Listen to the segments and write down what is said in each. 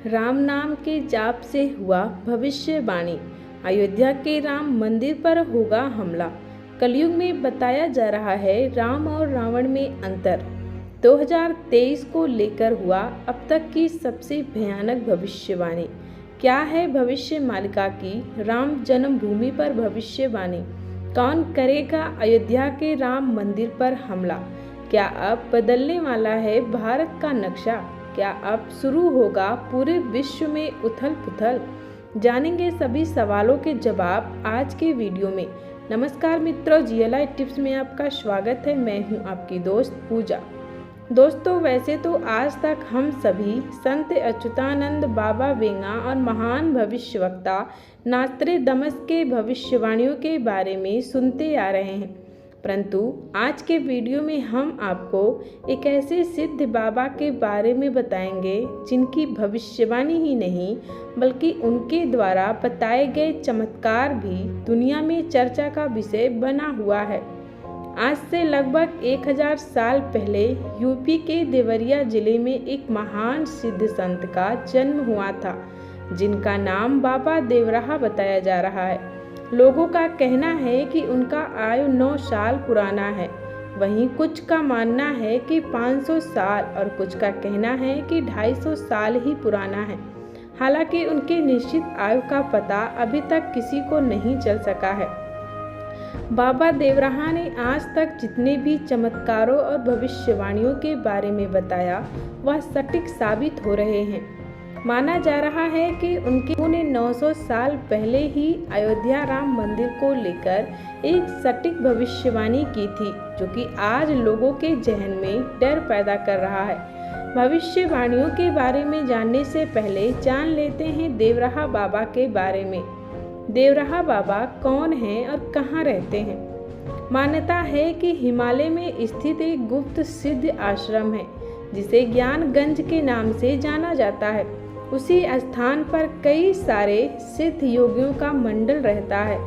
राम नाम के जाप से हुआ भविष्यवाणी। अयोध्या के राम मंदिर पर होगा हमला। कलयुग में बताया जा रहा है राम और रावण में अंतर। 2023 को लेकर हुआ अब तक की सबसे भयानक भविष्यवाणी। क्या है भविष्य मालिका की राम जन्मभूमि पर भविष्यवाणी? कौन करेगा अयोध्या के राम मंदिर पर हमला? क्या अब बदलने वाला है भारत का नक्शा? क्या अब शुरू होगा पूरे विश्व में उथल पुथल? जानेंगे सभी सवालों के जवाब आज के वीडियो में। नमस्कार मित्रों, GLI टिप्स में आपका स्वागत है। मैं हूं आपकी दोस्त पूजा। दोस्तों, वैसे तो आज तक हम सभी संत अच्युतानंद बाबा वेंगा और महान भविष्यवक्ता नास्त्रेदमस के भविष्यवाणियों के बारे में सुनते आ रहे हैं, परंतु आज के वीडियो में हम आपको एक ऐसे सिद्ध बाबा के बारे में बताएंगे जिनकी भविष्यवाणी ही नहीं बल्कि उनके द्वारा बताए गए चमत्कार भी दुनिया में चर्चा का विषय बना हुआ है। आज से लगभग 1000 साल पहले यूपी के देवरिया जिले में एक महान सिद्ध संत का जन्म हुआ था, जिनका नाम बाबा देवराहा बताया जा रहा है। लोगों का कहना है कि उनका आयु 9 साल पुराना है। वहीं कुछ का मानना है कि 500 साल और कुछ का कहना है कि 250 साल ही पुराना है। हालांकि उनके निश्चित आयु का पता अभी तक किसी को नहीं चल सका है। बाबा देवराहा ने आज तक जितने भी चमत्कारों और भविष्यवाणियों के बारे में बताया वह सटीक साबित हो रहे हैं। माना जा रहा है कि उन्होंने 900 साल पहले ही अयोध्या राम मंदिर को लेकर एक सटीक भविष्यवाणी की थी, जो कि आज लोगों के जहन में डर पैदा कर रहा है। भविष्यवाणियों के बारे में जानने से पहले जान लेते हैं देवराहा बाबा के बारे में। देवराहा बाबा कौन हैं और कहाँ रहते हैं? मान्यता है कि हिमालय में स्थित एक गुप्त सिद्ध आश्रम है, जिसे ज्ञानगंज के नाम से जाना जाता है। उसी स्थान पर कई सारे सिद्ध योगियों का मंडल रहता है।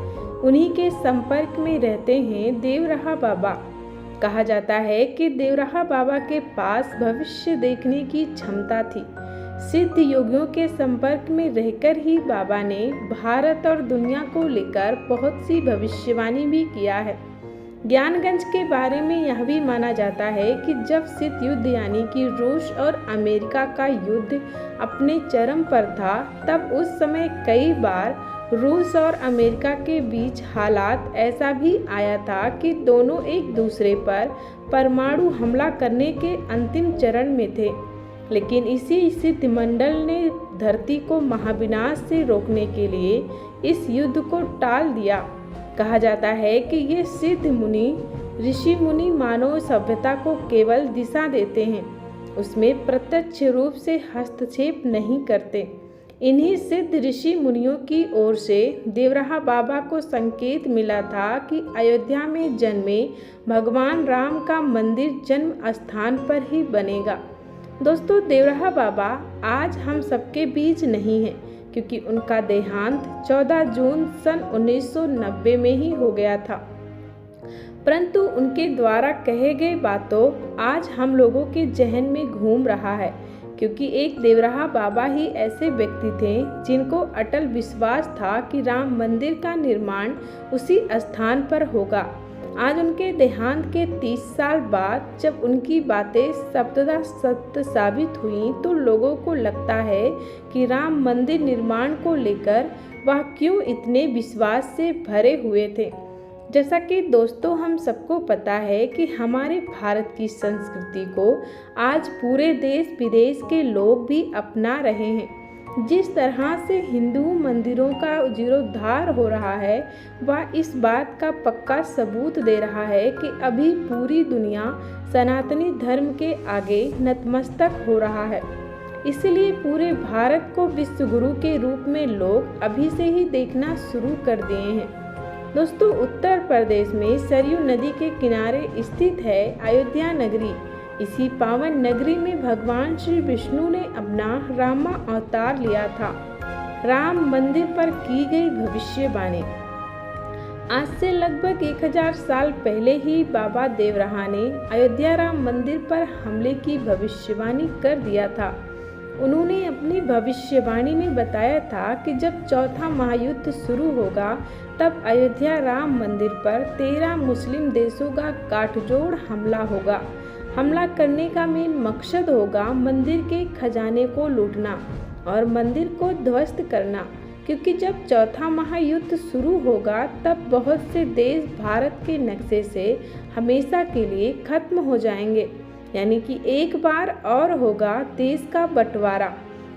उन्हीं के संपर्क में रहते हैं देवराहा बाबा। कहा जाता है कि देवराहा बाबा के पास भविष्य देखने की क्षमता थी। सिद्ध योगियों के संपर्क में रहकर ही बाबा ने भारत और दुनिया को लेकर बहुत सी भविष्यवाणी भी किया है। ज्ञानगंज के बारे में यह भी माना जाता है कि जब शीत युद्ध यानी कि रूस और अमेरिका का युद्ध अपने चरम पर था, तब उस समय कई बार रूस और अमेरिका के बीच हालात ऐसा भी आया था कि दोनों एक दूसरे पर परमाणु हमला करने के अंतिम चरण में थे। लेकिन इसी सिद्ध मंडल ने धरती को महाविनाश से रोकने के लिए इस युद्ध को टाल दिया। कहा जाता है कि ये सिद्ध मुनि ऋषि मुनि मानव सभ्यता को केवल दिशा देते हैं, उसमें प्रत्यक्ष रूप से हस्तक्षेप नहीं करते। इन्हीं सिद्ध ऋषि मुनियों की ओर से देवराहा बाबा को संकेत मिला था कि अयोध्या में जन्मे भगवान राम का मंदिर जन्म स्थान पर ही बनेगा। दोस्तों, देवराहा बाबा आज हम सबके बीच नहीं है, क्योंकि उनका देहांत 14 जून सन 1990 में ही हो गया था। परंतु उनके द्वारा कहे गए बातों आज हम लोगों के जहन में घूम रहा है, क्योंकि एक देवराहा बाबा ही ऐसे व्यक्ति थे जिनको अटल विश्वास था कि राम मंदिर का निर्माण उसी स्थान पर होगा। आज उनके देहांत के 30 साल बाद जब उनकी बातें शब्दतः सत्य साबित हुई, तो लोगों को लगता है कि राम मंदिर निर्माण को लेकर वह क्यों इतने विश्वास से भरे हुए थे। जैसा कि दोस्तों हम सबको पता है कि हमारे भारत की संस्कृति को आज पूरे देश विदेश के लोग भी अपना रहे हैं। जिस तरह से हिंदू मंदिरों का जीर्णोद्धार हो रहा है, वह इस बात का पक्का सबूत दे रहा है कि अभी पूरी दुनिया सनातनी धर्म के आगे नतमस्तक हो रहा है। इसलिए पूरे भारत को विश्व गुरु के रूप में लोग अभी से ही देखना शुरू कर दिए हैं। दोस्तों, उत्तर प्रदेश में सरयू नदी के किनारे स्थित है अयोध्या नगरी। इसी पावन नगरी में भगवान श्री विष्णु ने अपना रामा अवतार लिया था। राम मंदिर पर की गई भविष्यवाणी। आज से लगभग 1000 साल पहले ही बाबा देवराहा ने अयोध्या राम मंदिर पर हमले की भविष्यवाणी कर दिया था। उन्होंने अपनी भविष्यवाणी में बताया था कि जब चौथा महायुद्ध शुरू होगा तब अयोध्या राम मंदिर पर 13 मुस्लिम देशों का गाठजोड़ हमला होगा। हमला करने का मेन मकसद होगा मंदिर के खजाने को लूटना और मंदिर को ध्वस्त करना, क्योंकि जब चौथा महायुद्ध शुरू होगा तब बहुत से देश भारत के नक्शे से हमेशा के लिए खत्म हो जाएंगे। यानी कि एक बार और होगा देश का बंटवारा।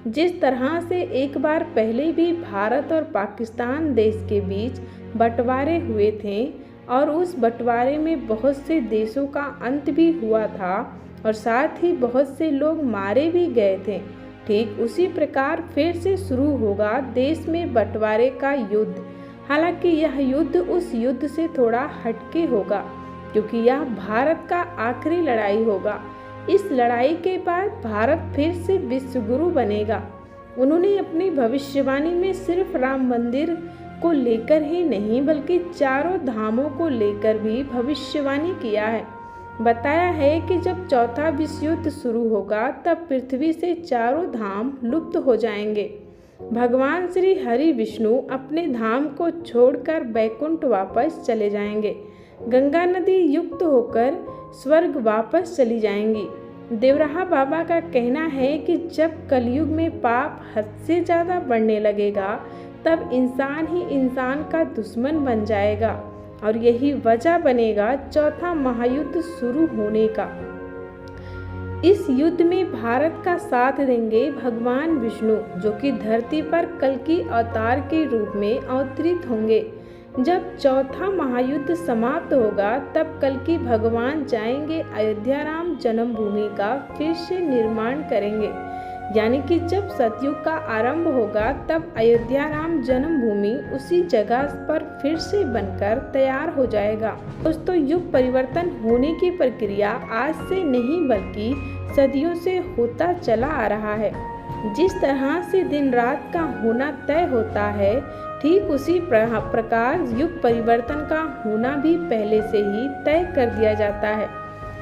जिस तरह से एक बार पहले भी भारत और पाकिस्तान देश के बीच बंटवारे हुए थे और उस बंटवारे में बहुत से देशों का अंत भी हुआ था और साथ ही बहुत से लोग मारे भी गए थे, ठीक उसी प्रकार फिर से शुरू होगा देश में बंटवारे का युद्ध। हालांकि यह युद्ध उस युद्ध से थोड़ा हटके होगा, क्योंकि यह भारत का आखिरी लड़ाई होगा। इस लड़ाई के बाद भारत फिर से विश्वगुरु बनेगा। उन्होंने अपनी भविष्यवाणी में सिर्फ राम मंदिर को लेकर ही नहीं बल्कि चारों धामों को लेकर भी भविष्यवाणी किया है। बताया है कि जब चौथा विश्व युद्ध शुरू होगा तब पृथ्वी से चारों धाम लुप्त हो जाएंगे। भगवान श्री हरि विष्णु अपने धाम को छोड़कर बैकुंठ वापस चले जाएंगे। गंगा नदी युक्त होकर स्वर्ग वापस चली जाएंगी। देवराहा बाबा का कहना है कि जब कलयुग में पाप हद से ज़्यादा बढ़ने लगेगा तब इंसान ही इंसान का दुश्मन बन जाएगा और यही वजह बनेगा चौथा महायुद्ध शुरू होने का। इस युद्ध में भारत का साथ देंगे भगवान विष्णु, जो कि धरती पर कल्कि अवतार के रूप में अवतरित होंगे। जब चौथा महायुद्ध समाप्त होगा तब कल्कि भगवान जाएंगे अयोध्या राम जन्मभूमि का फिर से निर्माण करेंगे। यानी कि जब सतयुग का आरंभ होगा तब अयोध्या राम जन्मभूमि उसी जगह पर फिर से बनकर तैयार हो जाएगा। दोस्तों, युग परिवर्तन होने की प्रक्रिया आज से नहीं बल्कि सदियों से होता चला आ रहा है। जिस तरह से दिन रात का होना तय होता है, ठीक उसी प्रकार युग परिवर्तन का होना भी पहले से ही तय कर दिया जाता है।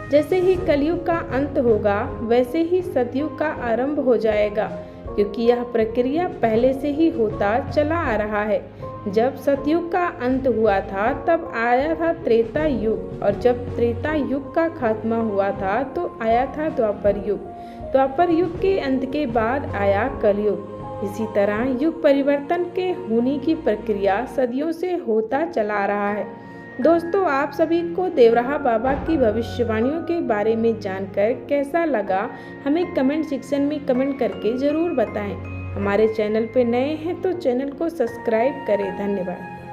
जैसे ही कलयुग का अंत होगा वैसे ही सतयुग का आरंभ हो जाएगा, क्योंकि यह प्रक्रिया पहले से ही होता चला आ रहा है। जब सतयुग का अंत हुआ था तब आया था त्रेता युग, और जब त्रेता युग का खात्मा हुआ था तो आया था द्वापर युग। द्वापर युग के अंत के बाद आया कलयुग। इसी तरह युग परिवर्तन के होने की प्रक्रिया सदियों से होता चला रहा है। दोस्तों, आप सभी को देवराहा बाबा की भविष्यवाणियों के बारे में जानकर कैसा लगा, हमें कमेंट सेक्शन में कमेंट करके ज़रूर बताएं। हमारे चैनल पर नए हैं तो चैनल को सब्सक्राइब करें। धन्यवाद।